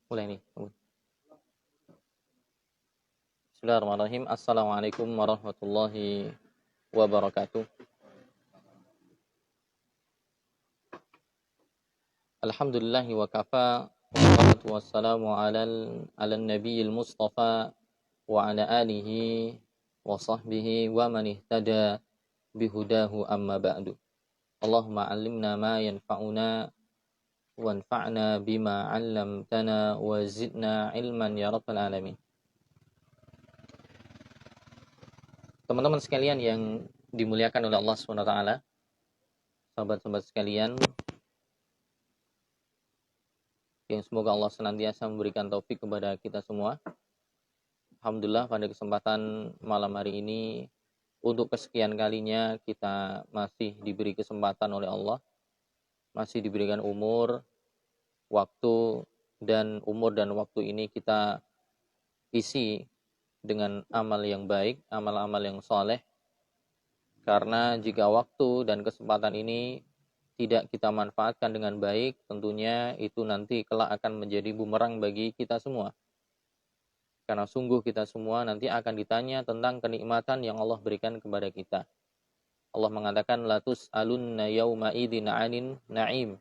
Mulai nih. Bismillahirrahmanirrahim. Assalamualaikum warahmatullahi wabarakatuh. Alhamdulillahi wa kafa. Wassalatu wassalamu ala nabiyil mustafa wa ala alihi wa sahbihi wa man ihtada bihudahu amma ba'du. Allahumma 'allimna ma yanfa'una wanfa'na bima 'allamtana wa zidna ilman ya rabbal alamin. Teman-teman sekalian yang dimuliakan oleh Allah SWT, sahabat-sahabat sekalian, yang semoga Allah senantiasa memberikan taufik kepada kita semua. Alhamdulillah pada kesempatan malam hari ini, untuk kesekian kalinya kita masih diberi kesempatan oleh Allah, masih diberikan umur, waktu, dan umur dan waktu ini kita isi dengan amal yang baik, amal-amal yang soleh. Karena jika waktu dan kesempatan ini tidak kita manfaatkan dengan baik, tentunya itu nanti kelak akan menjadi bumerang bagi kita semua. Karena sungguh kita semua nanti akan ditanya tentang kenikmatan yang Allah berikan kepada kita. Allah mengatakan, la tus'alunna yawma idzin 'anin na'im.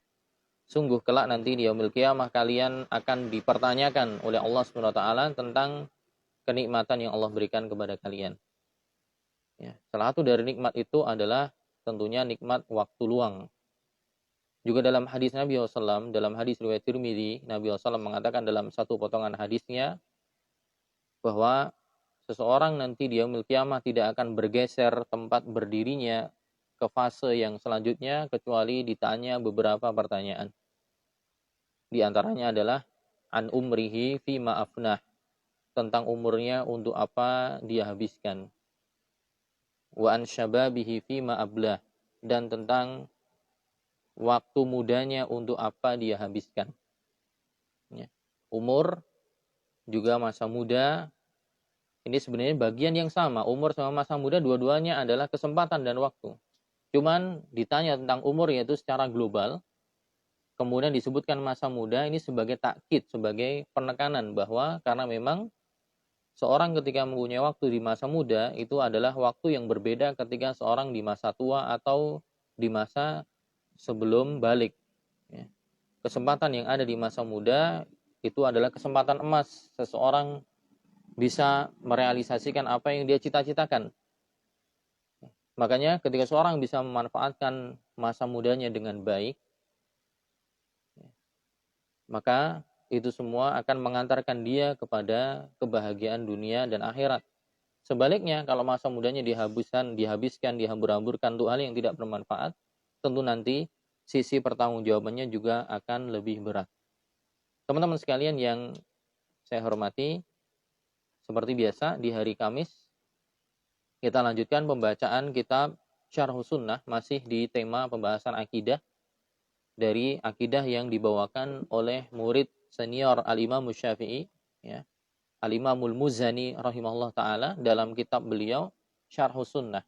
Sungguh kelak nanti di yaumil qiyamah kalian akan dipertanyakan oleh Allah SWT tentang kenikmatan yang Allah berikan kepada kalian. Ya, salah satu dari nikmat itu adalah tentunya nikmat waktu luang. Juga dalam hadis Nabi SAW, dalam hadis riwayat Tirmidzi, Nabi SAW mengatakan dalam satu potongan hadisnya bahwa seseorang nanti di yaumil qiyamah tidak akan bergeser tempat berdirinya ke fase yang selanjutnya kecuali ditanya beberapa pertanyaan. Di antaranya adalah an umrihi fima afnah, tentang umurnya untuk apa dia habiskan. Wa an syababihi fima ablah, dan tentang waktu mudanya untuk apa dia habiskan. Ya. Umur juga masa muda, ini sebenarnya bagian yang sama. Umur sama masa muda dua-duanya adalah kesempatan dan waktu. Cuman ditanya tentang umur yaitu secara global, kemudian disebutkan masa muda ini sebagai takkid, sebagai penekanan bahwa karena memang seorang ketika mempunyai waktu di masa muda itu adalah waktu yang berbeda ketika seorang di masa tua atau di masa sebelum balik. Ya. Kesempatan yang ada di masa muda itu adalah kesempatan emas seseorang bisa merealisasikan apa yang dia cita-citakan. Makanya ketika seorang bisa memanfaatkan masa mudanya dengan baik, maka itu semua akan mengantarkan dia kepada kebahagiaan dunia dan akhirat. Sebaliknya, kalau masa mudanya dihabiskan, dihambur-hamburkan untuk hal yang tidak bermanfaat, tentu nanti sisi pertanggungjawabannya juga akan lebih berat. Teman-teman sekalian yang saya hormati, seperti biasa di hari Kamis, kita lanjutkan pembacaan kitab Syarhus Sunnah, masih di tema pembahasan akidah, dari akidah yang dibawakan oleh murid senior Al-Imam Syafi'i, ya, Al-Imamul Muzani rahimahullah ta'ala, dalam kitab beliau Syarhus Sunnah,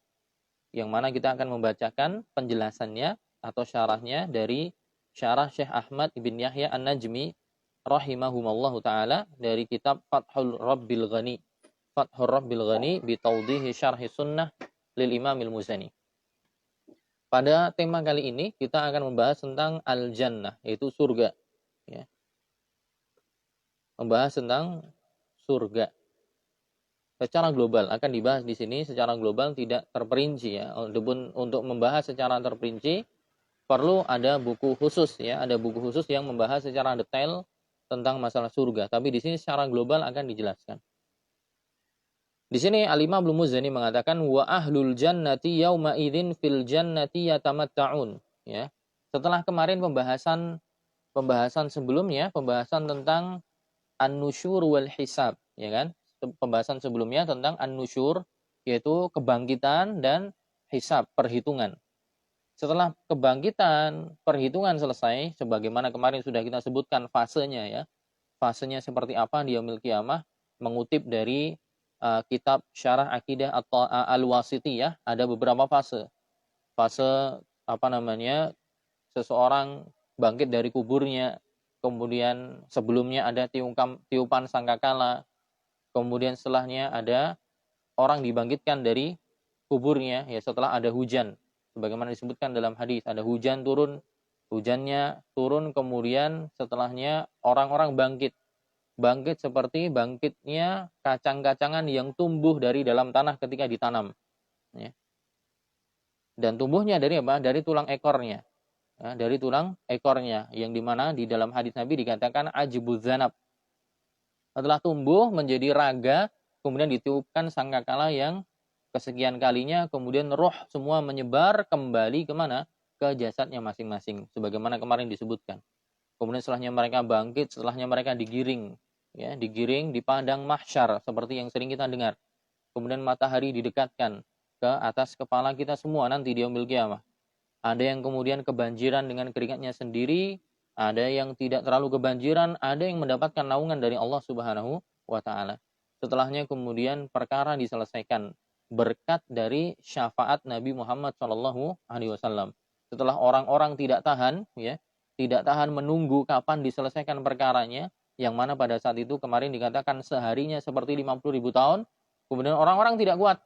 yang mana kita akan membacakan penjelasannya atau syarahnya dari syarah Syekh Ahmad bin Yahya An-Najmi rahimahumullah ta'ala dari kitab Fathul Rabbil Ghani, Fathul Rabbil Ghani bi Tawdihi Syarhis Sunnah lil Imamil Muzani. Pada tema kali ini kita akan membahas tentang al-jannah, yaitu surga. Ya. Membahas tentang surga. Secara global akan dibahas di sini, secara global tidak terperinci ya. Untuk membahas secara terperinci perlu ada buku khusus ya, ada buku khusus yang membahas secara detail tentang masalah surga. Tapi di sini secara global akan dijelaskan. Di sini Al-Imam Al-Muzani mengatakan wa ahlul jannati yauma idzin fil jannati yatamatta'un, ya. Setelah kemarin pembahasan sebelumnya, pembahasan tentang an-nusyur wal hisab, ya kan? Pembahasan sebelumnya tentang an-nusyur, yaitu kebangkitan, dan hisab, perhitungan. Setelah kebangkitan, perhitungan selesai, sebagaimana kemarin sudah kita sebutkan fasenya ya. Fasenya seperti apa di yaumil qiyamah, mengutip dari kitab Syarah Aqidah atau Al-Wasithiyah, ada beberapa fase. Fase seseorang bangkit dari kuburnya, kemudian sebelumnya ada tiupan sangkakala, kemudian setelahnya ada orang dibangkitkan dari kuburnya ya setelah ada hujan. Sebagaimana disebutkan dalam hadis, ada hujan turun, hujannya turun, kemudian setelahnya orang-orang bangkit. Bangkit seperti bangkitnya kacang-kacangan yang tumbuh dari dalam tanah ketika ditanam. Ya. Dan tumbuhnya dari apa? Dari tulang ekornya. Ya, dari tulang ekornya. Yang dimana di dalam hadis Nabi dikatakan ajibuz zanab. Setelah tumbuh menjadi raga, kemudian ditiupkan sangkakala yang kesekian kalinya, kemudian roh semua menyebar kembali kemana? Ke jasadnya masing-masing. Sebagaimana kemarin disebutkan. Kemudian setelahnya mereka bangkit, setelahnya mereka digiring. Ya, digiring di padang mahsyar seperti yang sering kita dengar. Kemudian matahari didekatkan ke atas kepala kita semua nanti di yaumil qiyamah. Ada yang kemudian kebanjiran dengan keringatnya sendiri, ada yang tidak terlalu kebanjiran, ada yang mendapatkan naungan dari Allah Subhanahu wa taala. Setelahnya kemudian perkara diselesaikan berkat dari syafaat Nabi Muhammad SAW. Setelah orang-orang tidak tahan, ya, tidak tahan menunggu kapan diselesaikan perkaranya, yang mana pada saat itu kemarin dikatakan seharinya seperti 50.000 tahun, kemudian orang-orang tidak kuat.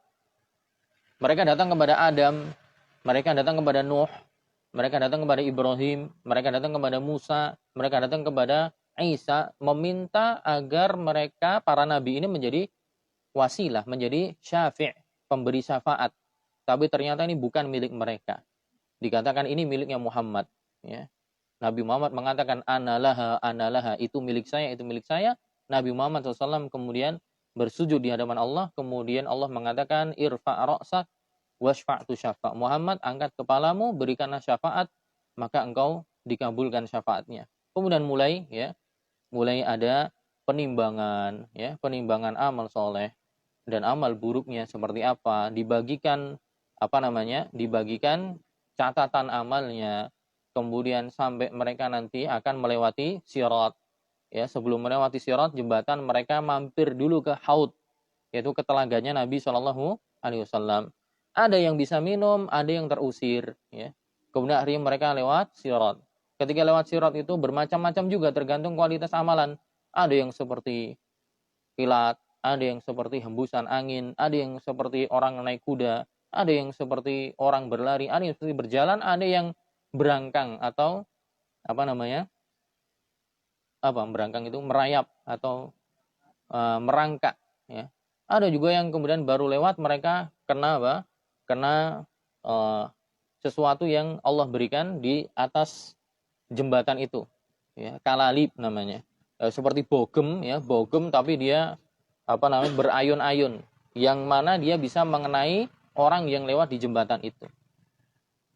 Mereka datang kepada Adam, mereka datang kepada Nuh, mereka datang kepada Ibrahim, mereka datang kepada Musa, mereka datang kepada Isa, meminta agar mereka, para nabi ini menjadi wasilah, menjadi syafi', pemberi syafaat. Tapi ternyata ini bukan milik mereka. Dikatakan ini miliknya Muhammad. Ya. Nabi Muhammad mengatakan analaha, itu milik saya, itu milik saya. Nabi Muhammad SAW kemudian bersujud di hadapan Allah, kemudian Allah mengatakan irfa' ra'sak wasfa'tu syafa'. Muhammad, angkat kepalamu, berikanlah syafaat, maka engkau dikabulkan syafaatnya. Kemudian mulai ada penimbangan, ya, penimbangan amal soleh dan amal buruknya seperti apa, dibagikan dibagikan catatan amalnya. Kemudian sampai mereka nanti akan melewati sirat. Ya, sebelum melewati sirat jembatan mereka mampir dulu ke haud, yaitu ke telaganya Nabi SAW. Ada yang bisa minum, ada yang terusir. Ya. Kemudian akhirnya mereka lewat sirat. Ketika lewat sirat itu bermacam-macam juga tergantung kualitas amalan. Ada yang seperti kilat, ada yang seperti hembusan angin, ada yang seperti orang naik kuda, ada yang seperti orang berlari, ada yang seperti berjalan, ada yang berangkang atau berangkang itu merayap atau merangkak. Ya. Ada juga yang kemudian baru lewat mereka kena sesuatu yang Allah berikan di atas jembatan itu. Ya, kalalib namanya. Seperti bogem, ya, bogem tapi dia berayun-ayun, yang mana dia bisa mengenai orang yang lewat di jembatan itu.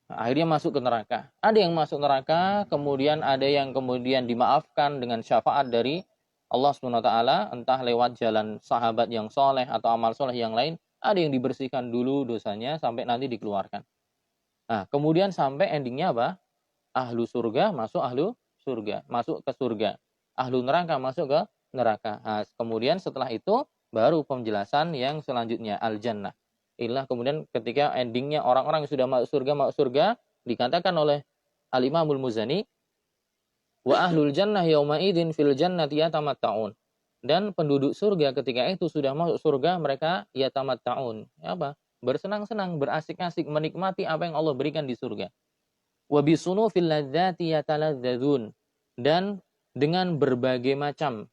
Nah, akhirnya masuk ke neraka. Ada yang masuk neraka, kemudian ada yang kemudian dimaafkan dengan syafaat dari Allah SWT, entah lewat jalan sahabat yang soleh atau amal soleh yang lain. Ada yang dibersihkan dulu dosanya sampai nanti dikeluarkan. Nah, kemudian sampai endingnya apa? Ahlu surga masuk masuk ke surga. Ahlu neraka masuk ke neraka. Nah, kemudian setelah itu baru penjelasan yang selanjutnya, al-jannah. Inilah kemudian ketika endingnya orang-orang yang sudah masuk surga, dikatakan oleh Al-Imamul Muzani, wa ahlul jannah yauma idzin fil jannati yatamatta'un. Dan penduduk surga ketika itu sudah masuk surga, mereka yatamatta'un. Apa? Bersenang-senang, berasik-asik, menikmati apa yang Allah berikan di surga. Wa bisunufil ladzati yataladzadzun. Dan dengan berbagai macam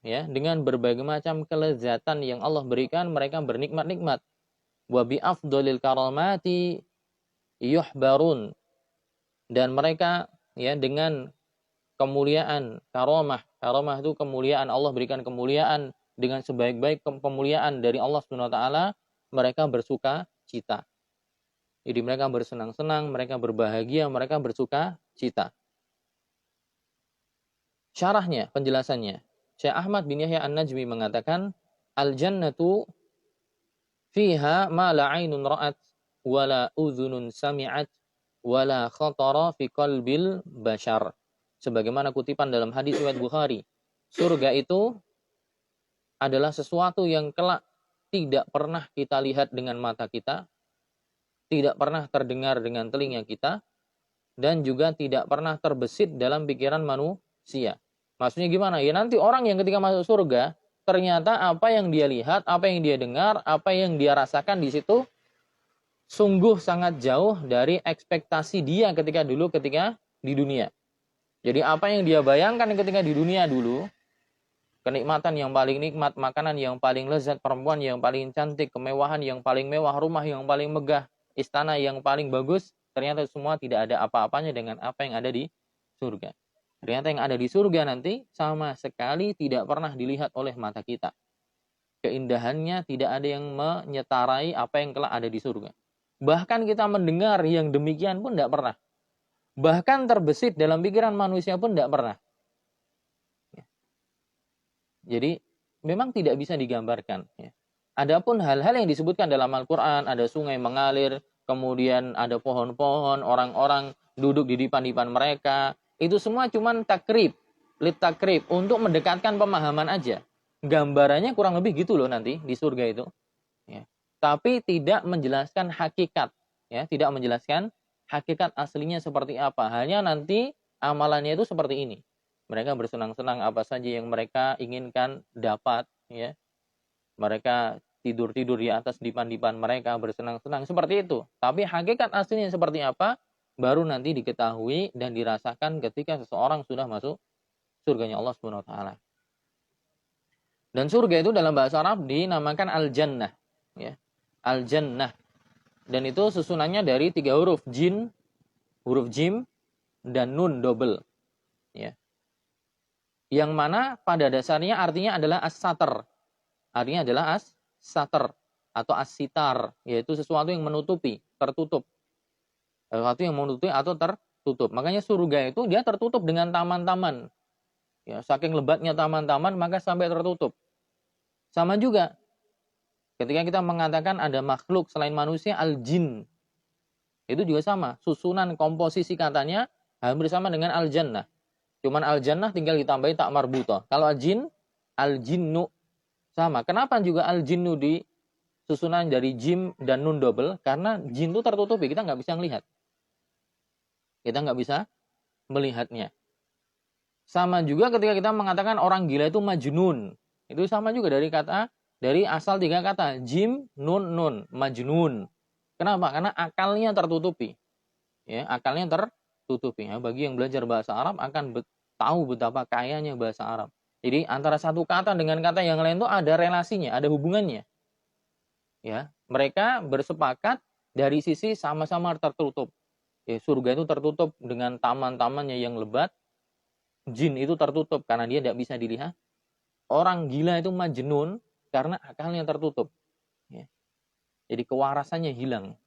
kelezatan yang Allah berikan, mereka bernikmat-nikmat. Wa bi afdhalil karamati yuhbarun. Dan mereka dengan kemuliaan, karamah itu kemuliaan, Allah berikan kemuliaan, dengan sebaik-baik kemuliaan dari Allah SWT, mereka bersuka cita. Jadi mereka bersenang-senang, mereka berbahagia, mereka bersuka cita. Syarahnya, penjelasannya, Syekh Ahmad bin Yahya An-Najmi mengatakan, al-jannatu fiha ma la 'ainun ra'at wa la udhunun sami'at wa la khatara fi qalbil bashar. Sebagaimana kutipan dalam hadis riwayat Bukhari, surga itu adalah sesuatu yang kelak tidak pernah kita lihat dengan mata kita, tidak pernah terdengar dengan telinga kita, dan juga tidak pernah terbesit dalam pikiran manusia. Maksudnya gimana? Ya nanti orang yang ketika masuk surga, ternyata apa yang dia lihat, apa yang dia dengar, apa yang dia rasakan di situ sungguh sangat jauh dari ekspektasi dia ketika di dunia. Jadi apa yang dia bayangkan ketika di dunia dulu, kenikmatan yang paling nikmat, makanan yang paling lezat, perempuan yang paling cantik, kemewahan yang paling mewah, rumah yang paling megah, istana yang paling bagus, ternyata semua tidak ada apa-apanya dengan apa yang ada di surga. Ternyata yang ada di surga nanti sama sekali tidak pernah dilihat oleh mata kita. Keindahannya tidak ada yang menyetarai apa yang telah ada di surga. Bahkan kita mendengar yang demikian pun tidak pernah. Bahkan terbesit dalam pikiran manusia pun tidak pernah. Jadi memang tidak bisa digambarkan. Adapun hal-hal yang disebutkan dalam Al-Quran, ada sungai mengalir, kemudian ada pohon-pohon, orang-orang duduk di depan-depan mereka, itu semua cuma takrib, takrib, untuk mendekatkan pemahaman aja. Gambarannya kurang lebih gitu loh nanti di surga itu. Ya. Tapi tidak menjelaskan hakikat. Ya, tidak menjelaskan hakikat aslinya seperti apa. Hanya nanti amalannya itu seperti ini. Mereka bersenang-senang apa saja yang mereka inginkan dapat, ya. Mereka tidur-tidur di atas dipan-dipan mereka, bersenang-senang seperti itu. Tapi hakikat aslinya seperti apa baru nanti diketahui dan dirasakan ketika seseorang sudah masuk surganya Allah Subhanahu wa taala. Dan surga itu dalam bahasa Arab dinamakan al-jannah, ya. Al-jannah. Dan itu susunannya dari 3 huruf, huruf jim dan nun double, ya. Yang mana pada dasarnya artinya adalah as-satar. Artinya adalah as-satar atau as-sitar, yaitu sesuatu yang menutupi, tertutup. Sesuatu yang menutupi atau tertutup. Makanya surga itu dia tertutup dengan taman-taman. Ya, saking lebatnya taman-taman maka sampai tertutup. Sama juga ketika kita mengatakan ada makhluk selain manusia, al-jin. Itu juga sama, susunan komposisi katanya hampir sama dengan al-jannah. Cuman al-jannah tinggal ditambahi tak marbutoh. Kalau al-jin, al-jinnu sama. Kenapa juga al-jinnu di susunan dari jim dan nun double? Karena jin itu tertutupi, kita nggak bisa melihat. Kita nggak bisa melihatnya. Sama juga ketika kita mengatakan orang gila itu majnun. Itu sama juga dari asal 3 kata. Jim, nun, nun. Majnun. Kenapa? Karena akalnya tertutupi. Ya, akalnya tertutupi. Ya, bagi yang belajar bahasa Arab akan tahu betapa kayanya bahasa Arab. Jadi antara satu kata dengan kata yang lain itu ada relasinya, ada hubungannya. Ya, mereka bersepakat dari sisi sama-sama tertutup. Ya, surga itu tertutup dengan taman-tamannya yang lebat. Jin itu tertutup karena dia tidak bisa dilihat. Orang gila itu majnun karena akalnya tertutup. Ya. Jadi kewarasannya hilang.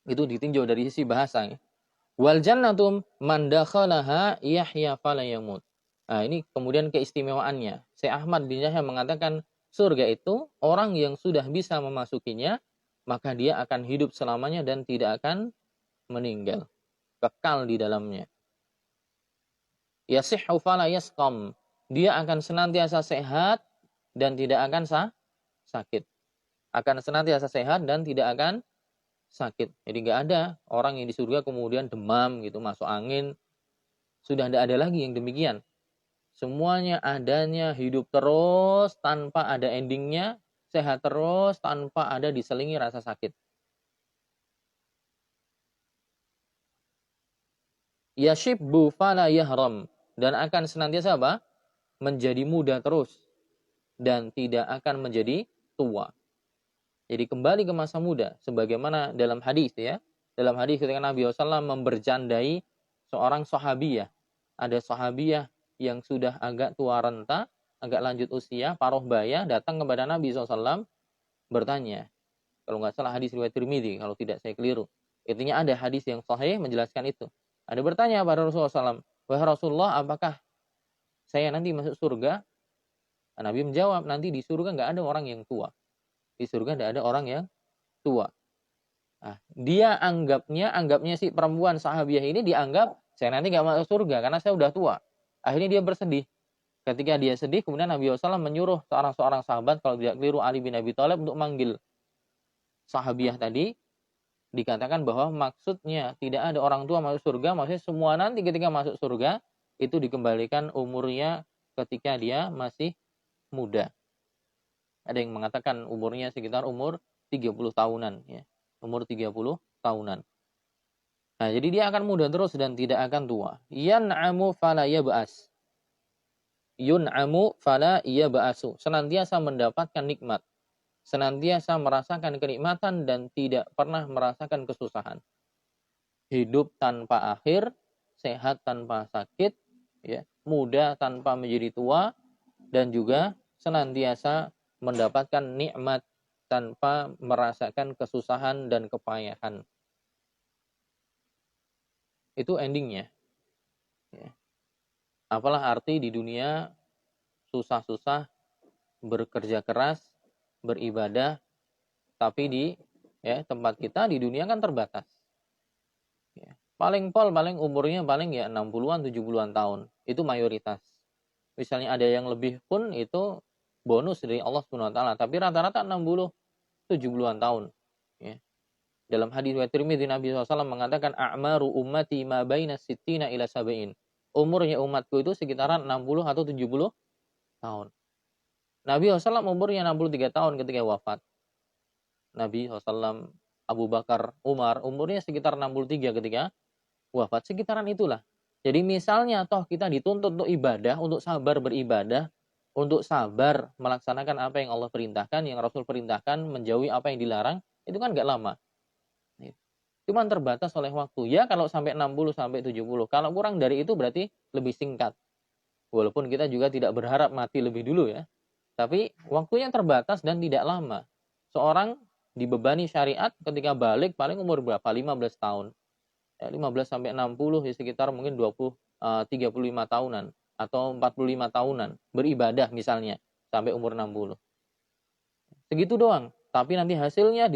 Itu ditinjau dari sisi bahasa. Ya. Wal jannatum man dakhalaha yahya fala yamut. Nah, ini kemudian keistimewaannya. Syekh Ahmad bin Yahya mengatakan surga itu orang yang sudah bisa memasukinya, maka dia akan hidup selamanya dan tidak akan meninggal. Kekal di dalamnya. Yasihhu fala yasqam. Dia akan senantiasa sehat dan tidak akan sakit. Akan senantiasa sehat dan tidak akan sakit. Jadi nggak ada orang yang di surga kemudian demam gitu, masuk angin. Sudah tidak ada lagi yang demikian. Semuanya adanya hidup terus tanpa ada endingnya, sehat terus tanpa ada diselingi rasa sakit. Yashibbu fala yahram. Dan akan senantiasa apa? Menjadi muda terus. Dan tidak akan menjadi tua. Jadi kembali ke masa muda, sebagaimana dalam hadis ya. Dalam hadis ketika Nabi SAW membercandai seorang sahabiyah. Ada sahabiyah yang sudah agak tua renta, agak lanjut usia, paruh baya, datang kepada Nabi SAW bertanya. Kalau nggak salah hadis riwayat Tirmidzi, kalau tidak saya keliru. Intinya ada hadis yang sahih menjelaskan itu. Ada bertanya pada Rasulullah SAW, wahai Rasulullah, apakah saya nanti masuk surga? Nabi menjawab, nanti di surga nggak ada orang yang tua. Di surga tidak ada orang yang tua. Nah, dia anggapnya si perempuan sahabiah ini dianggap saya nanti nggak masuk surga karena saya udah tua. Akhirnya dia bersedih. Ketika dia sedih, kemudian Nabi SAW menyuruh seorang sahabat, kalau tidak keliru Ali bin Abi Thalib, untuk manggil sahabiah tadi dikatakan bahwa maksudnya tidak ada orang tua masuk surga, maksudnya semua nanti ketika masuk surga itu dikembalikan umurnya ketika dia masih muda. Ada yang mengatakan umurnya sekitar umur 30 tahunan ya. Umur 30 tahunan. Nah, jadi dia akan muda terus dan tidak akan tua. Yan'amu fala yab'as. Yun'amu fala yab'asu. Senantiasa mendapatkan nikmat. Senantiasa merasakan kenikmatan dan tidak pernah merasakan kesusahan. Hidup tanpa akhir, sehat tanpa sakit, ya, muda tanpa menjadi tua, dan juga senantiasa mendapatkan nikmat tanpa merasakan kesusahan dan kepayahan. Itu endingnya. Ya. Apalah arti di dunia susah-susah, bekerja keras, beribadah, tapi di tempat kita di dunia kan terbatas. Ya. Paling umurnya paling ya 60-an, 70-an tahun. Itu mayoritas. Misalnya ada yang lebih pun itu bonus dari Allah Subhanahu wa taala, tapi rata-rata 60, 70-an tahun. Ya. Dalam hadis riwayat Tirmidzi Nabi SAW mengatakan a'maru ummati ma baina sittina ila sab'in. Umurnya umatku itu sekitaran 60 atau 70 tahun. Nabi SAW umurnya 63 tahun ketika wafat. Nabi SAW, Abu Bakar, Umar umurnya sekitar 63 ketika wafat. Sekitaran itulah. Jadi misalnya toh kita dituntut untuk ibadah, untuk sabar beribadah, untuk sabar melaksanakan apa yang Allah perintahkan, yang Rasul perintahkan, menjauhi apa yang dilarang, itu kan nggak lama. Cuman terbatas oleh waktu. Ya kalau sampai 60 sampai 70. Kalau kurang dari itu berarti lebih singkat. Walaupun kita juga tidak berharap mati lebih dulu ya. Tapi waktunya terbatas dan tidak lama. Seorang dibebani syariat ketika balik paling umur berapa? 15 tahun. 15 sampai 60 ya sekitar mungkin 35 tahunan atau 45 tahunan beribadah misalnya sampai umur 60. Segitu doang. Tapi nanti hasilnya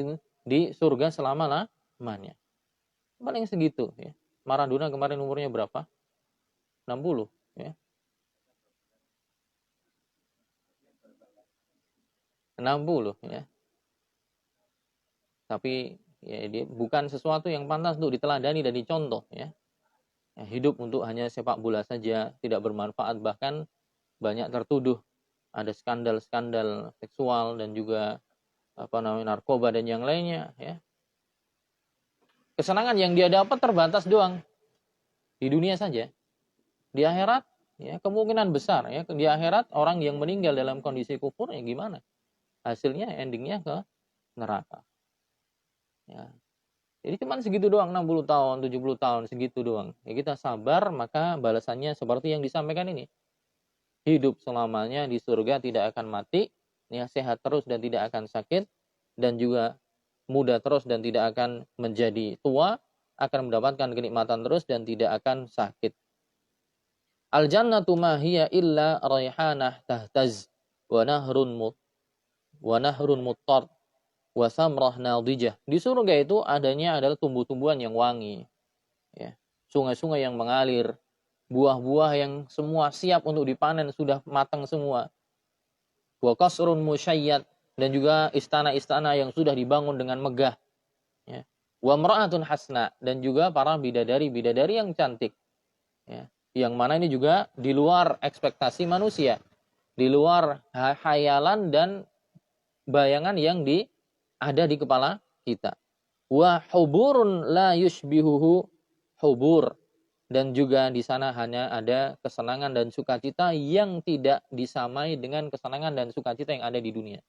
di surga selama-lamanya. Paling segitu ya. Maradona kemarin umurnya berapa? 60 ya. 60 ya. Tapi ya dia bukan sesuatu yang pantas untuk diteladani dan dicontoh ya. Hidup untuk hanya sepak bola saja tidak bermanfaat, bahkan banyak tertuduh ada skandal-skandal seksual dan juga narkoba dan yang lainnya ya. Kesenangan yang dia dapat terbatas doang di dunia saja. Di akhirat ya kemungkinan besar ya di akhirat orang yang meninggal dalam kondisi kufur ya gimana? Hasilnya endingnya ke neraka. Ya. Jadi cuma segitu doang 60 tahun, 70 tahun segitu doang. Ya kita sabar maka balasannya seperti yang disampaikan ini. Hidup selamanya di surga tidak akan mati, ya sehat terus dan tidak akan sakit dan juga muda terus dan tidak akan menjadi tua, akan mendapatkan kenikmatan terus dan tidak akan sakit. Al-jannatu ma hiya illa raihanah tahtaz wa nahrun muttar wa samrah nadijah. Di surga itu adanya adalah tumbuh-tumbuhan yang wangi. Ya. Sungai-sungai yang mengalir, buah-buah yang semua siap untuk dipanen sudah matang semua. Wa qasrun musyayyad dan juga istana-istana yang sudah dibangun dengan megah. Ya. Wa mra'atun hasna dan juga para bidadari-bidadari yang cantik. Ya. Yang mana ini juga di luar ekspektasi manusia, di luar khayalan dan bayangan yang ada di kepala kita. Wa huburun la yushbihuhu hubur dan juga di sana hanya ada kesenangan dan sukacita yang tidak disamai dengan kesenangan dan sukacita yang ada di dunia.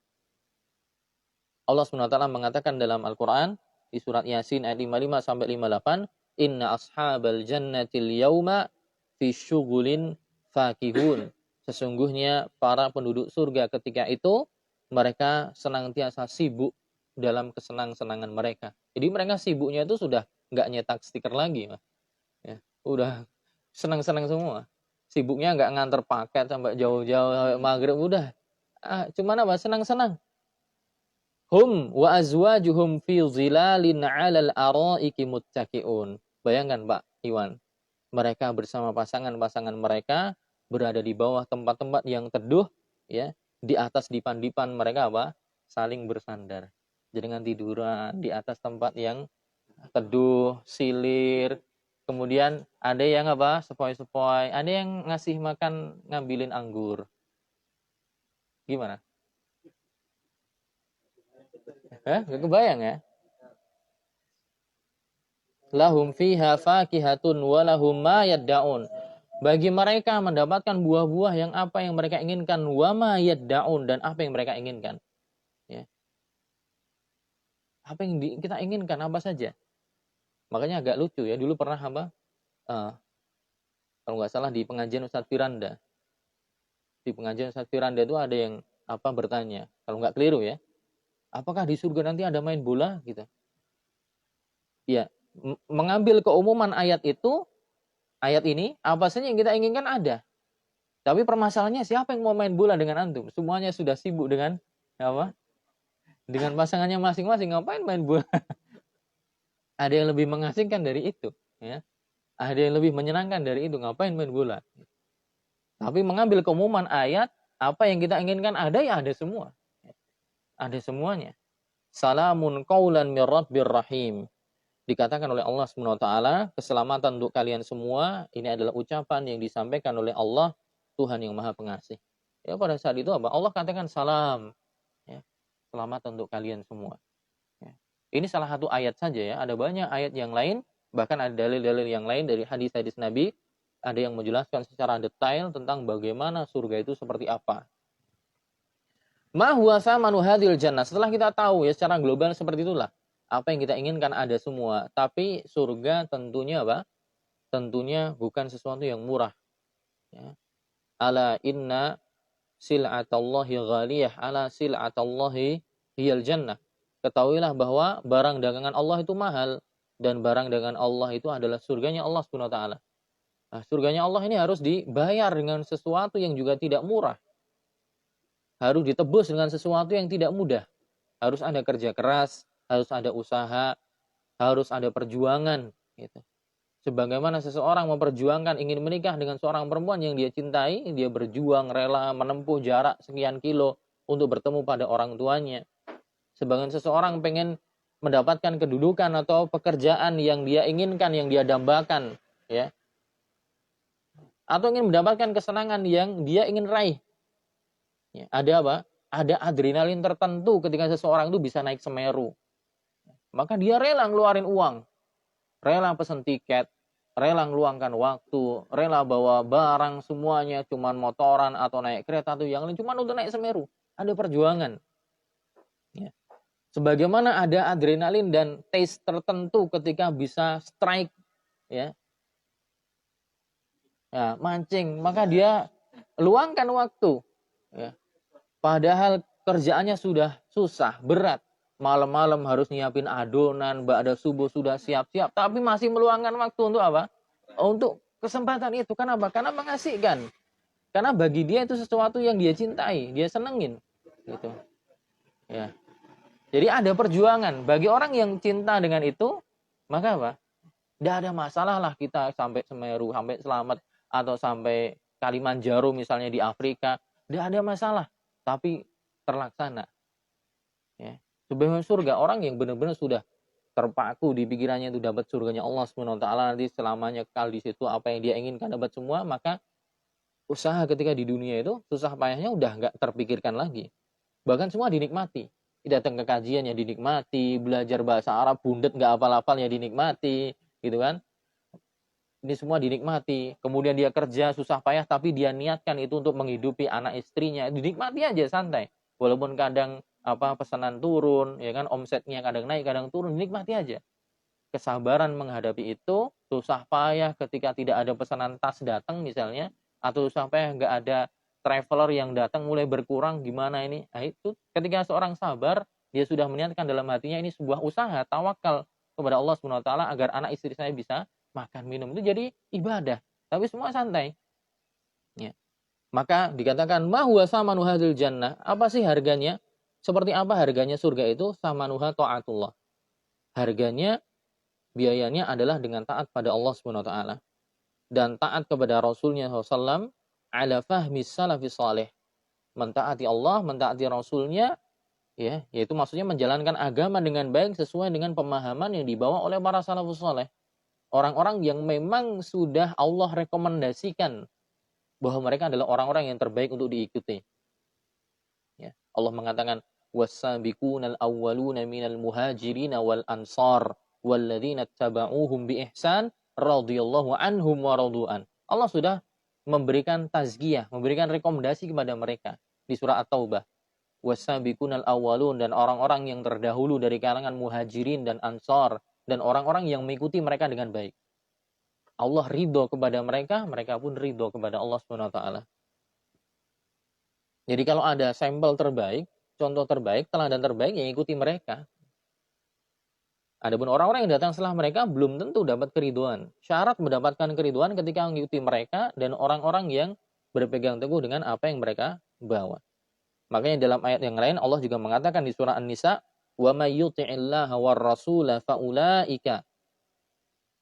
Allah SWT mengatakan dalam Al-Quran di surat Yasin ayat 55 sampai 58, Inna ashabal jannatil yauma fi syughulin fakihun. Sesungguhnya para penduduk surga ketika itu mereka senantiasa sibuk dalam kesenang-senangan mereka. Jadi mereka sibuknya itu sudah nggak nyetak stiker lagi, ya, udah senang-senang semua. Sibuknya nggak nganter paket sampai jauh-jauh maghrib, udah cuman apa senang-senang. Hum wa azwajuhum fi zilalin 'alal araiki muttaqiun. Bayangkan Pak Iwan, mereka bersama pasangan-pasangan mereka berada di bawah tempat-tempat yang teduh ya, di atas dipan-dipan mereka saling bersandar. Jangan tiduran di atas tempat yang teduh, silir. Kemudian ada yang apa? Sepoi-sepoi. Ada yang ngasih makan ngambilin anggur. Gimana? Gak kebayang ya? Lahum fiha fakihatun wa lahum ma yadda'un. Bagi mereka mendapatkan buah-buah yang apa yang mereka inginkan, wa ma yadda'un, dan apa yang mereka inginkan. Ya. Apa yang kita inginkan apa saja. Makanya agak lucu ya, dulu pernah apa? Kalau nggak salah di pengajian Ustadz Firanda. Di pengajian Ustadz Firanda itu ada yang apa bertanya, kalau nggak keliru ya, apakah di surga nanti ada main bola gitu? Ya, mengambil keumuman ayat itu, ayat ini, apa saja yang kita inginkan ada. Tapi permasalahannya siapa yang mau main bola dengan antum? Semuanya sudah sibuk dengan apa? Dengan pasangannya masing-masing, ngapain main bola? Ada yang lebih mengasingkan dari itu, ya. Ada yang lebih menyenangkan dari itu, ngapain main bola? Tapi mengambil keumuman ayat, apa yang kita inginkan ada, ya ada semua. Ada semuanya. Salamun qaulan mir rabbir rahim. Dikatakan oleh Allah SWT, keselamatan untuk kalian semua, ini adalah ucapan yang disampaikan oleh Allah, Tuhan yang Maha Pengasih. Ya, pada saat itu apa? Allah katakan salam. Ya, selamat untuk kalian semua. Ya. Ini salah satu ayat saja ya. Ada banyak ayat yang lain, bahkan ada dalil-dalil yang lain dari hadis-hadis Nabi, ada yang menjelaskan secara detail tentang bagaimana surga itu seperti apa. Ma huwa samanu hadhil jannah. Setelah kita tahu ya secara global seperti itulah. Apa yang kita inginkan ada semua. Tapi surga tentunya apa? Tentunya bukan sesuatu yang murah. Ya. Ala inna sil'atallahi ghaliyah. Ala sil'atallahi hiyal jannah. Ketahuilah bahwa barang dagangan Allah itu mahal. Dan barang dagangan Allah itu adalah surganya Allah SWT. Nah, surganya Allah ini harus dibayar dengan sesuatu yang juga tidak murah. Harus ditebus dengan sesuatu yang tidak mudah. Harus ada kerja keras, harus ada usaha, harus ada perjuangan. Gitu. Sebagaimana seseorang memperjuangkan ingin menikah dengan seorang perempuan yang dia cintai, dia berjuang rela menempuh jarak sekian kilo untuk bertemu pada orang tuanya. Sebagian seseorang pengen mendapatkan kedudukan atau pekerjaan yang dia inginkan, yang dia dambakan, ya, atau ingin mendapatkan kesenangan yang dia ingin raih. Ya, ada apa? Ada adrenalin tertentu ketika seseorang itu bisa naik Semeru. Maka dia rela ngeluarin uang. Rela pesen tiket, rela ngeluangkan waktu, rela bawa barang semuanya, cuman motoran atau naik kereta atau yang lain, cuman untuk naik Semeru. Ada perjuangan. Ya. Sebagaimana ada adrenalin dan taste tertentu ketika bisa strike, ya, ya mancing, maka dia luangkan waktu. Ya. Padahal kerjaannya sudah susah, berat. Malam-malam harus nyiapin adonan, ba'da subuh sudah siap-siap. Tapi masih meluangkan waktu untuk apa? Untuk kesempatan itu. Kenapa? Karena mengasihkan. Karena bagi dia itu sesuatu yang dia cintai, dia senengin. Gitu. Ya. Jadi ada perjuangan. Bagi orang yang cinta dengan itu, maka apa? Tidak ada masalah lah kita sampai Semeru, sampai Selamat, atau sampai Kalimanjaro misalnya di Afrika. Tidak ada masalah. Tapi terlaksana. Ya. Sebagaimana surga, orang yang benar-benar sudah terpaku di pikirannya itu dapat surganya Allah SWT nanti selamanya kekal di situ, apa yang dia inginkan dapat semua, maka usaha ketika di dunia itu susah payahnya udah nggak terpikirkan lagi. Bahkan semua dinikmati. Datang ke kajian ya dinikmati, belajar bahasa Arab bundet nggak hafal-hafal ya dinikmati, gitu kan? Ini semua dinikmati. Kemudian dia kerja susah payah tapi dia niatkan itu untuk menghidupi anak istrinya. Dinikmati aja santai. Walaupun kadang pesanan turun, ya kan, omsetnya kadang naik, kadang turun, dinikmati aja. Kesabaran menghadapi itu, susah payah ketika tidak ada pesanan tas datang misalnya, atau susah payah nggak ada traveler yang datang mulai berkurang, gimana ini? Nah, itu ketika seorang sabar, dia sudah meniatkan dalam hatinya ini sebuah usaha, tawakal kepada Allah SWT agar anak istri saya bisa makan minum, itu jadi ibadah. Tapi semua santai. Ya. Maka dikatakan mahuwa samanu hadil jannah. Apa sih harganya? Seperti apa harganya surga itu? Samanuha ta'atullah. Harganya, biayanya adalah dengan taat pada Allah SWT. Dan taat kepada Rasulnya SAW ala fahmi salafi salih. Mentaati Allah, mentaati Rasulnya, ya, yaitu maksudnya menjalankan agama dengan baik sesuai dengan pemahaman yang dibawa oleh para salafus saleh. Orang-orang yang memang sudah Allah rekomendasikan bahwa mereka adalah orang-orang yang terbaik untuk diikuti. Ya. Allah mengatakan was-sabiqunal awwaluna minal muhajirin wal ansar walladzina tabauhum bi ihsan radhiyallahu anhum wa radu'an. Allah sudah memberikan tazkiyah, memberikan rekomendasi kepada mereka di surah At-Taubah. Was-sabiqunal awwalun, dan orang-orang yang terdahulu dari kalangan muhajirin dan ansar dan orang-orang yang mengikuti mereka dengan baik. Allah ridho kepada mereka, mereka pun ridho kepada Allah Subhanahu wa taala. Jadi kalau ada sampel terbaik, contoh terbaik, teladan terbaik, yang ikuti mereka. Adapun orang-orang yang datang setelah mereka belum tentu dapat keriduan. Syarat mendapatkan keriduan ketika mengikuti mereka dan orang-orang yang berpegang teguh dengan apa yang mereka bawa. Makanya dalam ayat yang lain Allah juga mengatakan di surah An-Nisa, "Wa may yuti'illaha war rasula faulaika."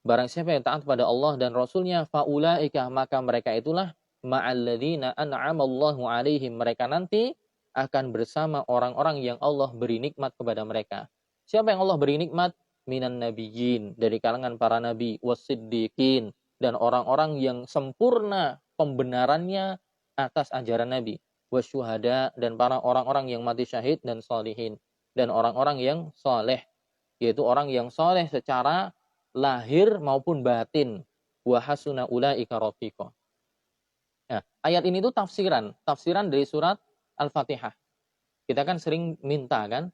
Barang siapa yang taat pada Allah dan Rasulnya, faulaika, maka mereka itulah ma'alladzina an'amallahu alaihim, mereka nanti akan bersama orang-orang yang Allah beri nikmat kepada mereka. Siapa yang Allah beri nikmat? Minan nabiyyin, dari kalangan para nabi, wasiddiqin, dan orang-orang yang sempurna pembenarannya atas ajaran nabi, wasyuhada, dan para orang-orang yang mati syahid, dan sholihin, dan orang-orang yang soleh, yaitu orang yang soleh secara lahir maupun batin. Wa hasuna ulaika rafiqa. Nah, ayat ini tuh tafsiran dari surat Al-Fatihah. Kita kan sering minta kan,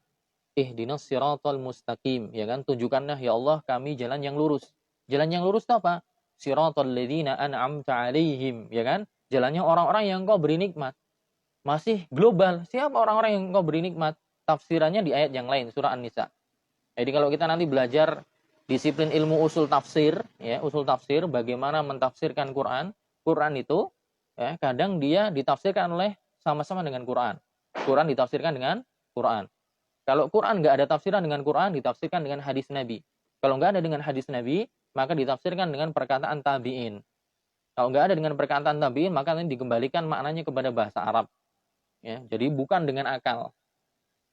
ihdinas siratal mustaqim, ya kan? Tunjukkanlah ya Allah kami jalan yang lurus. Jalan yang lurus itu apa? Siratal ladzina an'amta alaihim, ya kan? Jalannya orang-orang yang Engkau beri nikmat. Masih global. Siapa orang-orang yang Engkau beri nikmat? Tafsirannya di ayat yang lain, surah An-Nisa. Jadi kalau kita nanti belajar disiplin ilmu usul tafsir, ya, usul tafsir, bagaimana mentafsirkan Quran. Quran itu, ya, kadang dia ditafsirkan oleh sama-sama dengan Quran. Quran ditafsirkan dengan Quran. Kalau Quran nggak ada tafsiran dengan Quran, ditafsirkan dengan hadis Nabi. Kalau nggak ada dengan hadis Nabi, maka ditafsirkan dengan perkataan tabi'in. Kalau nggak ada dengan perkataan tabi'in, maka nanti dikembalikan maknanya kepada bahasa Arab. Ya, jadi bukan dengan akal.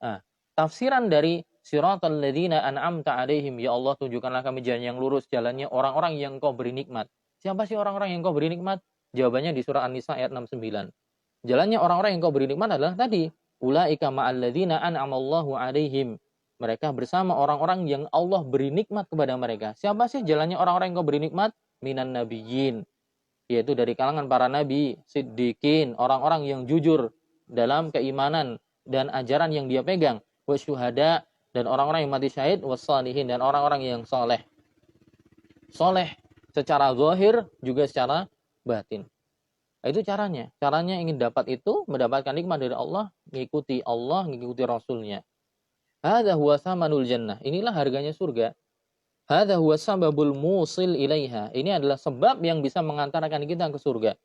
Nah, tafsiran dari siratal ladzina an'amta alaihim, ya Allah tunjukkanlah kami jalan yang lurus, jalannya orang-orang yang Kau beri nikmat. Siapa sih orang-orang yang Kau beri nikmat? Jawabannya di surah An-Nisa ayat 69. Jalannya orang-orang yang Kau beri nikmat adalah tadi, ulaika ma'al ladzina an'amallahu alaihim. Mereka bersama orang-orang yang Allah beri nikmat kepada mereka. Siapa sih jalannya orang-orang yang Kau beri nikmat? Minan nabiyyin, yaitu dari kalangan para nabi, siddiqin, orang-orang yang jujur dalam keimanan dan ajaran yang dia pegang, wasyuhada, dan orang-orang yang mati syahid, wassalihin, dan orang-orang yang soleh. Soleh secara zahir juga secara batin. Itu caranya. Caranya ingin dapat itu, mendapatkan nikmat dari Allah, mengikuti Rasulnya. Hadza huwa samanul jannah. Inilah harganya surga. Hadza huwa sababul musil ilaiha. Ini adalah sebab yang bisa mengantarkan kita ke surga.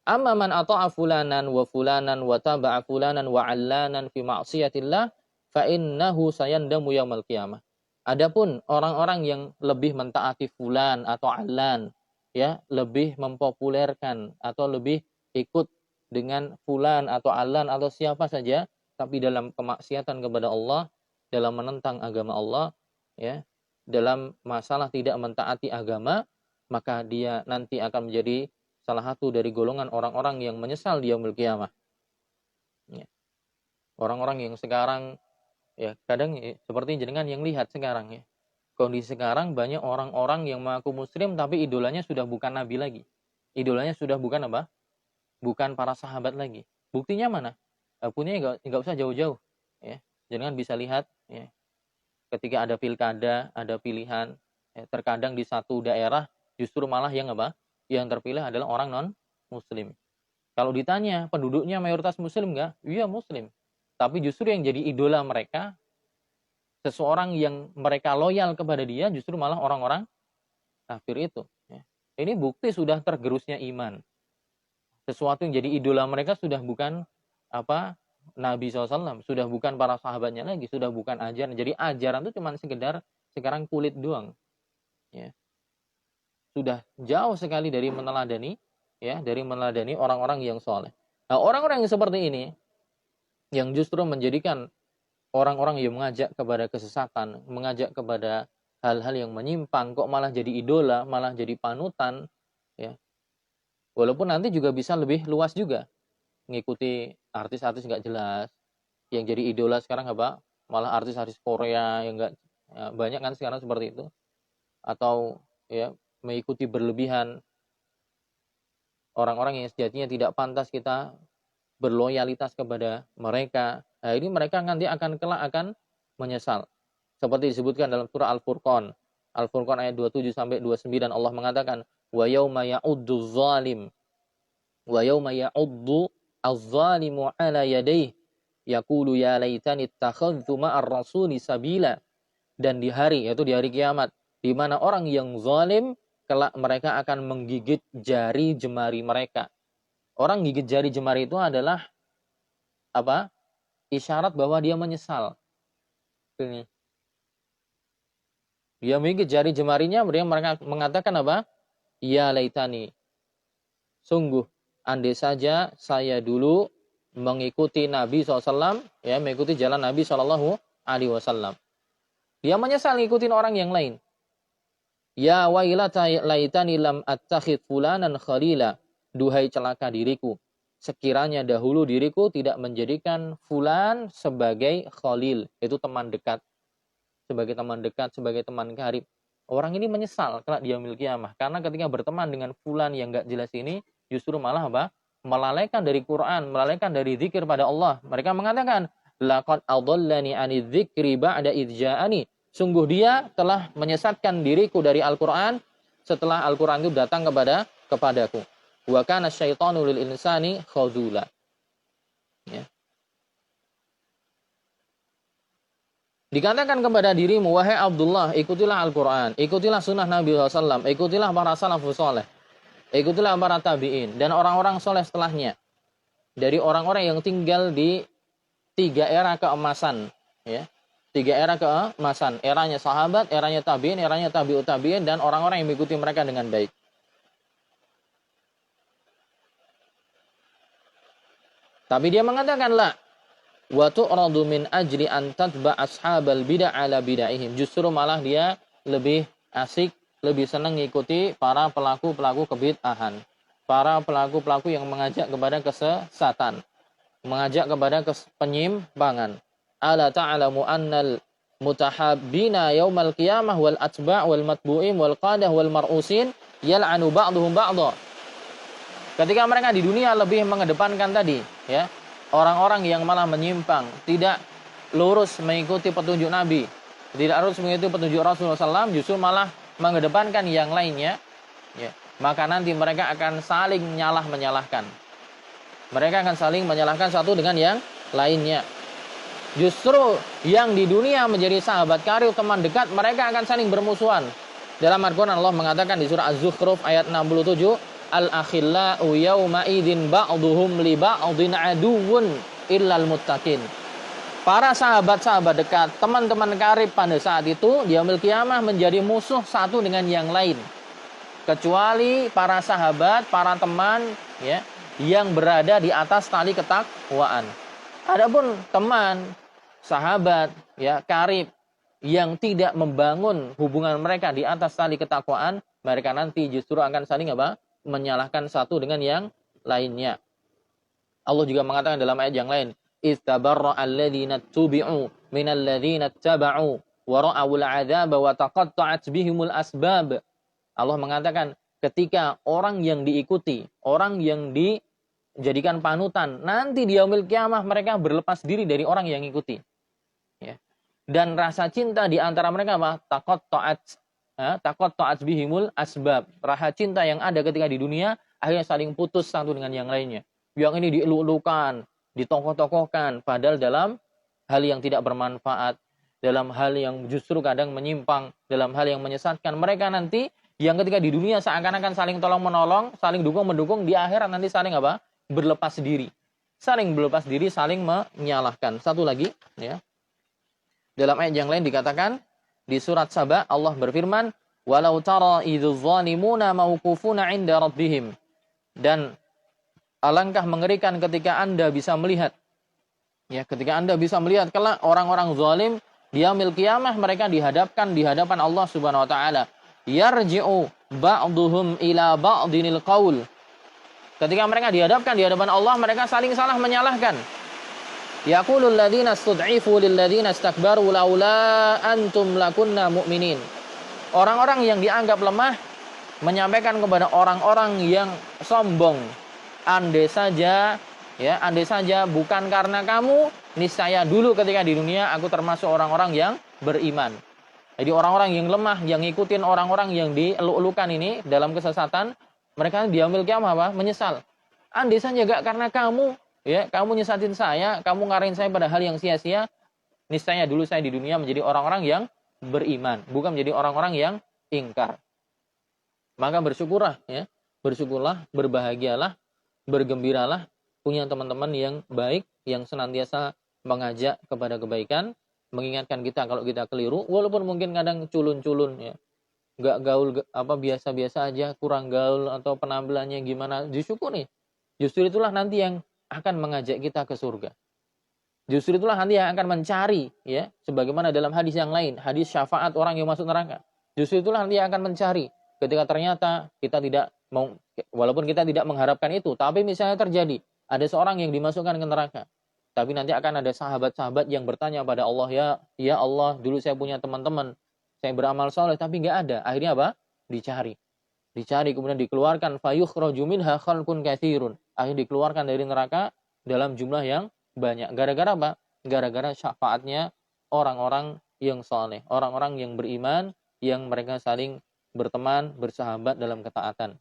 Amma man ata'a fulanan wa taba'a fulanan wa 'allanan fi ma'siyatillah fa innahu sayandamu yaumil qiyamah. Adapun orang-orang yang lebih mentaati fulan atau 'allan, ya, lebih mempopulerkan atau lebih ikut dengan fulan atau 'allan atau siapa saja tapi dalam kemaksiatan kepada Allah, dalam menentang agama Allah, ya, dalam masalah tidak mentaati agama, maka dia nanti akan menjadi salah satu dari golongan orang-orang yang menyesal di yaumil qiyamah. Ya. Orang-orang yang sekarang, ya, kadang ya, seperti jenengan yang lihat sekarang, ya. Kondisi sekarang banyak orang-orang yang mengaku muslim tapi idolanya sudah bukan nabi lagi. Idolanya sudah bukan apa? Bukan para sahabat lagi. Buktinya mana? Buktinya enggak usah jauh-jauh, ya. Jenengan bisa lihat, ya. Ketika ada pilkada, ada pilihan, ya, terkadang di satu daerah justru malah yang apa? Yang terpilih adalah orang non-muslim. Kalau ditanya, penduduknya mayoritas muslim enggak? Iya, muslim. Tapi justru yang jadi idola mereka, seseorang yang mereka loyal kepada dia, justru malah orang-orang kafir itu. Ya. Ini bukti sudah tergerusnya iman. Sesuatu yang jadi idola mereka sudah bukan apa Nabi SAW, sudah bukan para sahabatnya lagi, sudah bukan ajaran. Jadi ajaran itu cuma sekedar sekarang kulit doang. Ya. Sudah jauh sekali dari meneladani, ya, dari meneladani orang-orang yang soleh. Nah, orang-orang yang seperti ini, yang justru menjadikan orang-orang yang mengajak kepada kesesatan, mengajak kepada hal-hal yang menyimpang, kok malah jadi idola, malah jadi panutan, ya. Walaupun nanti juga bisa lebih luas juga, mengikuti artis-artis nggak jelas, yang jadi idola sekarang apa? Malah artis-artis Korea yang nggak, ya, banyak kan sekarang seperti itu, atau ya mengikuti berlebihan orang-orang yang sejatinya tidak pantas kita berloyalitas kepada mereka. Nah, ini mereka nanti akan kelak akan menyesal. Seperti disebutkan dalam surah Al-Furqan. Al-Furqan ayat 27 sampai 29 Allah mengatakan, "Wa yauma ya'uddu zalim wa yauma ya'uddu az-zalimu 'ala yadayhi yaqulu ya laitani ittakhadhtu ma'ar rasuli sabila." Dan di hari, yaitu di hari kiamat, di mana orang yang zalim kelak mereka akan menggigit jari jemari mereka. Orang gigit jari jemari itu adalah apa? Isyarat bahwa dia menyesal. Ini. Dia menggigit jari jemarinya, mereka mengatakan apa? Ya laitani. Sungguh, andai saja saya dulu mengikuti Nabi SAW, ya, mengikuti jalan Nabi SAW. Dia menyesal ngikutin orang yang lain. Ya wailata laitani lam attakhid fulanan khalila. Duhai celaka diriku, sekiranya dahulu diriku tidak menjadikan fulan sebagai khalil, itu teman dekat, sebagai teman dekat, sebagai teman karib. Orang ini menyesal kelak di yaumil qiyamah, karena ketika berteman dengan fulan yang enggak jelas ini, justru malah apa? Melalaikan dari Quran, melalaikan dari zikir pada Allah. Mereka mengatakan, laqad adallani 'ani dzikri ba'da idz ja'ani. Sungguh dia telah menyesatkan diriku dari Al-Qur'an setelah Al-Qur'an itu datang kepadaku. Wa kana syaitanu lil insani khadzula. Ya. Dikatakan kepada dirimu, wahai Abdullah, ikutilah Al-Qur'an, ikutilah sunnah Nabi SAW, ikutilah para salafus saleh, ikutilah para tabi'in dan orang-orang soleh setelahnya. Dari orang-orang yang tinggal di 3 era keemasan, ya. 3 era keemasan, eranya sahabat, eranya tabi'in, eranya tabi'ut tabi'in, dan orang-orang yang mengikuti mereka dengan baik. Tapi dia mengatakan, la wa tu'radu min ajli an tatba ashabal bid'ah ala bid'ahihim. Justru malah dia lebih asik, lebih senang mengikuti para pelaku-pelaku kebid'ahan, para pelaku-pelaku yang mengajak kepada kesesatan, mengajak kepada penyimpangan. Ala ta'lamu annal mutahabbina yaumal qiyamah wal atba' wal matbu'in wal qadah wal mar'usin yal'anu ba'duhum ba'dha. Ketika mereka di dunia lebih mengedepankan tadi, ya, orang-orang yang malah menyimpang, tidak lurus mengikuti petunjuk Nabi, tidak lurus mengikuti petunjuk Rasulullah SAW, justru malah mengedepankan yang lainnya, ya, maka nanti mereka akan saling menyalahkan. Mereka akan saling menyalahkan satu dengan yang lainnya. Justru yang di dunia menjadi sahabat karib, teman dekat, mereka akan saling bermusuhan. Dalam Al-Quran Allah mengatakan di surah Az-Zukhruf ayat 67, al-akhillau yawma idzin ba'duhum li ba'dhin aduwwun illal muttaqin. Para sahabat-sahabat dekat, teman-teman karib pada saat itu di yaumil qiyamah menjadi musuh satu dengan yang lain. Kecuali para sahabat, para teman, ya, yang berada di atas tali ketakwaan. Adapun teman, sahabat, ya, karib yang tidak membangun hubungan mereka di atas tali ketakwaan, mereka nanti justru akan saling apa? Menyalahkan satu dengan yang lainnya. Allah juga mengatakan dalam ayat yang lain, istabarra alladziina tubi'u minal ladziina taba'u wa ra'awul 'adzaba wa taqatta'at bihimul asbab. Allah mengatakan ketika orang yang diikuti, orang yang dijadikan panutan, nanti di yaumil qiyamah mereka berlepas diri dari orang yang ikuti. Ya. Dan rasa cinta di antara mereka apa? Taqatta'at bihimul asbab. Rasa cinta yang ada ketika di dunia akhirnya saling putus satu dengan yang lainnya. Yang ini dieluk-elukan, ditokoh-tokohkan, padahal dalam hal yang tidak bermanfaat, dalam hal yang justru kadang menyimpang, dalam hal yang menyesatkan. Mereka nanti yang ketika di dunia seakan-akan saling tolong-menolong, saling dukung-mendukung, di akhirat nanti saling apa? Berlepas diri. Saling berlepas diri, saling menyalahkan. Satu lagi, ya. Dalam ayat yang lain dikatakan di surat Saba Allah berfirman, "Walau tara idzal zalimuna mauqufuna 'inda rabbihim." Dan alangkah mengerikan ketika Anda bisa melihat Ya, ketika Anda bisa melihat kelak orang-orang zalim di yaumil qiyamah mereka dihadapkan di hadapan Allah Subhanahu wa taala. Yarji'u ba'duhum ila ba'dinil qaul. Ketika mereka dihadapkan di hadapan Allah, mereka saling salah menyalahkan. Yaqulul ladzina istud'ifu lil ladzina istakbaru laula antum lakunna mu'minin. Orang-orang yang dianggap lemah menyampaikan kepada orang-orang yang sombong, andai saja bukan karena kamu, niscaya dulu ketika di dunia aku termasuk orang-orang yang beriman. Jadi orang-orang yang lemah, yang ngikutin orang-orang yang dieluk-elukan ini dalam kesesatan, mereka di yaumil qiyamah apa? Menyesal. Andai saja gak karena kamu, ya, kamu nyesatin saya, kamu ngarahin saya pada hal yang sia-sia, niscaya dulu saya di dunia menjadi orang-orang yang beriman, bukan menjadi orang-orang yang ingkar. Maka bersyukurlah, ya, bersyukurlah, berbahagialah, bergembiralah, punya teman-teman yang baik, yang senantiasa mengajak kepada kebaikan, mengingatkan kita kalau kita keliru, walaupun mungkin kadang culun-culun, ya, nggak gaul, biasa-biasa aja, kurang gaul atau penampilannya gimana, disyukuri. Justru itulah nanti yang akan mengajak kita ke surga. Justru itulah nanti yang akan mencari, ya, sebagaimana dalam hadis yang lain, hadis syafaat orang yang masuk neraka. Justru itulah nanti yang akan mencari. Ketika ternyata kita tidak mau, walaupun kita tidak mengharapkan itu, tapi misalnya terjadi, ada seorang yang dimasukkan ke neraka. Tapi nanti akan ada sahabat-sahabat yang bertanya pada Allah, ya Allah, dulu saya punya teman-teman, saya beramal soleh, tapi nggak ada. Akhirnya apa? Dicari, kemudian dikeluarkan. Fayukhraju minha khalqun katsirun. Akhirnya dikeluarkan dari neraka dalam jumlah yang banyak. Gara-gara apa? Gara-gara syafaatnya orang-orang yang soleh, orang-orang yang beriman, yang mereka saling berteman, bersahabat dalam ketaatan.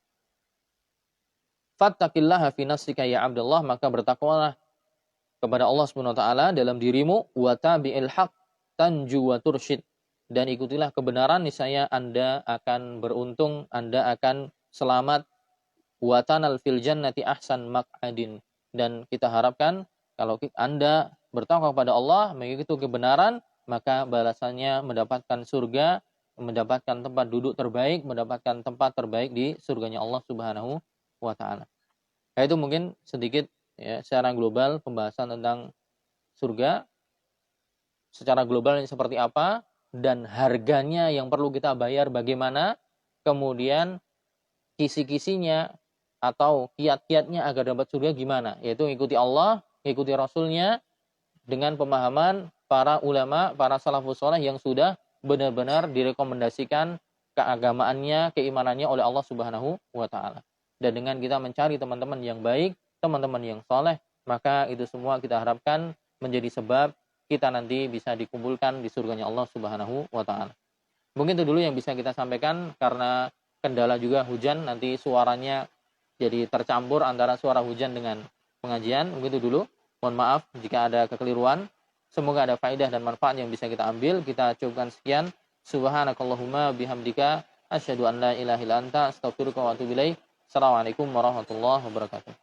Fattaqillaha fi nafsika ya Abdullah, maka bertakwalah kepada Allah Subhanahu wa taala dalam dirimu, wa tabi'il haq tanju wa tursyid, dan ikutilah kebenaran, niscaya Anda akan beruntung, Anda akan selamat. Wa tanal fil jannati ahsan maq'adin, dan kita harapkan kalau Anda bertakwa kepada Allah, mengikuti kebenaran, maka balasannya mendapatkan surga, mendapatkan tempat duduk terbaik, mendapatkan tempat terbaik di surganya Allah Subhanahu wa taala. Nah, itu mungkin sedikit, ya, secara global pembahasan tentang surga. Secara global ini seperti apa, dan harganya yang perlu kita bayar bagaimana, kemudian kisi-kisinya atau kiat-kiatnya agar dapat surga gimana, yaitu ikuti Allah, ikuti Rasulnya dengan pemahaman para ulama, para salafus saleh yang sudah benar-benar direkomendasikan keagamaannya, keimanannya oleh Allah Subhanahu wa taala. Dan dengan kita mencari teman-teman yang baik, teman-teman yang saleh, maka itu semua kita harapkan menjadi sebab kita nanti bisa dikumpulkan di surganya Allah Subhanahu wa taala. Mungkin itu dulu yang bisa kita sampaikan, karena kendala juga hujan, nanti suaranya jadi tercampur antara suara hujan dengan pengajian. Mungkin itu dulu. Mohon maaf jika ada kekeliruan. Semoga ada faedah dan manfaat yang bisa kita ambil. Kita cukupkan sekian. Subhanakallahumma bihamdika asyhadu an la ilaha illa anta astaghfiruka wa atubu ilaik. Assalamualaikum warahmatullahi wabarakatuh.